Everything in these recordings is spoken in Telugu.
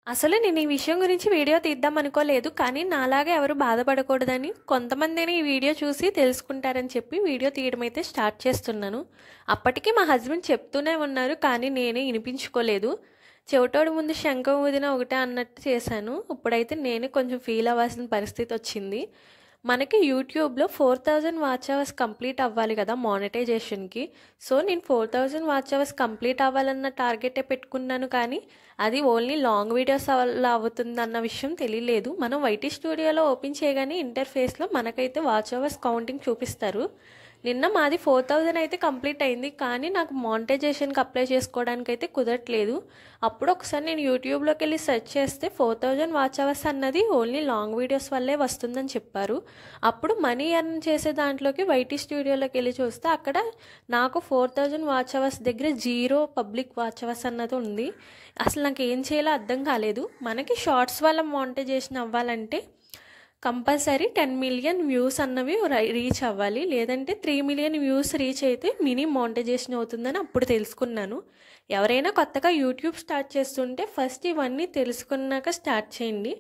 అసలు నేను ఈ విషయం గురించి వీడియో తీద్దాం అనుకోలేదు. కానీ నాలాగా ఎవరు బాధపడకూడదని, కొంతమందిని ఈ వీడియో చూసి తెలుసుకుంటారని చెప్పి వీడియో తీయడం అయితే స్టార్ట్ చేస్తున్నాను. అప్పటికి మా హస్బెండ్ చెప్తూనే ఉన్నారు, కానీ నేనే వినిపించుకోలేదు. చెవిటోడు ముందు శంఖం ఊదిన ఒకటే అన్నట్టు చేశాను. ఇప్పుడైతే నేనే కొంచెం ఫీల్ అవ్వాల్సిన పరిస్థితి వచ్చింది. మనకి యూట్యూబ్లో 4000 వాచ్ అవర్స్ కంప్లీట్ అవ్వాలి కదా మానిటైజేషన్కి. సో నేను 4000 వాచ్ అవర్స్ కంప్లీట్ అవ్వాలన్న టార్గెటే పెట్టుకున్నాను. కానీ అది ఓన్లీ లాంగ్ వీడియోస్ వల్ల అవుతుంది అన్న విషయం తెలియలేదు. మనం వైటీ స్టూడియోలో ఓపెన్ చేయగానే ఇంటర్ఫేస్లో మనకైతే వాచ్ అవర్స్ కౌంటింగ్ చూపిస్తారు. నిన్న మాది 4000 అయితే కంప్లీట్ అయింది. కానీ నాకు మానిటైజేషన్కి అప్లై చేసుకోవడానికి అయితే కుదరట్లేదు. అప్పుడు ఒకసారి నేను యూట్యూబ్లోకి వెళ్ళి సెర్చ్ చేస్తే 4000 వాచ్ అవర్స్ అన్నది ఓన్లీ లాంగ్ వీడియోస్ వల్లే వస్తుందని చెప్పారు. అప్పుడు మనీ ఎర్న్ చేసే దాంట్లోకి వైటీ స్టూడియోలోకి వెళ్ళి చూస్తే అక్కడ నాకు 4000 వాచ్ అవర్స్ దగ్గర 0 పబ్లిక్ వాచ్ అవర్స్ అన్నది ఉంది. అసలు నాకు ఏం చేయాలో అర్థం కాలేదు. మనకి షార్ట్స్ వల్ల మానిటైజేషన్ అవ్వాలంటే కంపల్సరీ 10 మిలియన్ వ్యూస్ అన్నవి రీచ్ అవ్వాలి. లేదంటే 3 మిలియన్ వ్యూస్ రీచ్ అయితే మినీ మానిటైజేషన్ అవుతుందని అప్పుడు తెలుసుకున్నాను. ఎవరైనా కొత్తగా యూట్యూబ్ స్టార్ట్ చేస్తుంటే ఫస్ట్ ఇవన్నీ తెలుసుకున్నాక స్టార్ట్ చేయండి.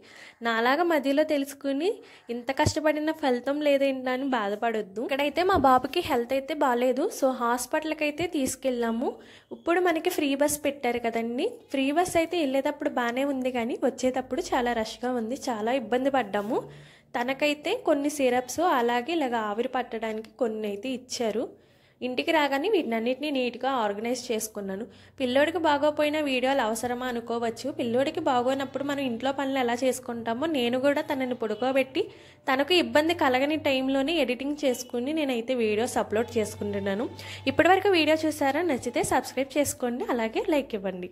నాలాగా మధ్యలో తెలుసుకుని ఇంత కష్టపడిన ఫలితం లేదేంటా అని బాధపడొద్దు. ఇక్కడైతే మా బాబుకి హెల్త్ అయితే బాగాలేదు. సో హాస్పిటల్కి అయితే తీసుకెళ్ళాము. ఇప్పుడు మనకి ఫ్రీ బస్ పెట్టారు కదండి. ఫ్రీ బస్ అయితే వెళ్ళేటప్పుడు బాగానే ఉంది, కానీ వచ్చేటప్పుడు చాలా రష్గా ఉంది. చాలా ఇబ్బంది పడ్డాము. తనకైతే కొన్ని సిరప్స్ అలాగే ఇలాగ ఆవిరి పట్టడానికి కొన్ని అయితే ఇచ్చారు. ఇంటికి రాగానే వీటినన్నిటిని నీట్గా ఆర్గనైజ్ చేసుకున్నాను. పిల్లోడికి బాగోపోయిన వీడియోలు అవసరమా అనుకోవచ్చు. పిల్లోడికి బాగోనప్పుడు మనం ఇంట్లో పనులు ఎలా చేసుకుంటామో నేను కూడా తనని పడుకోబెట్టి తనకు ఇబ్బంది కలగని టైంలోనే ఎడిటింగ్ చేసుకుని నేనైతే వీడియోస్ అప్లోడ్ చేసుకుంటున్నాను. ఇప్పటివరకు వీడియో చూసారా? నచ్చితే సబ్స్క్రైబ్ చేసుకోండి, అలాగే లైక్ ఇవ్వండి.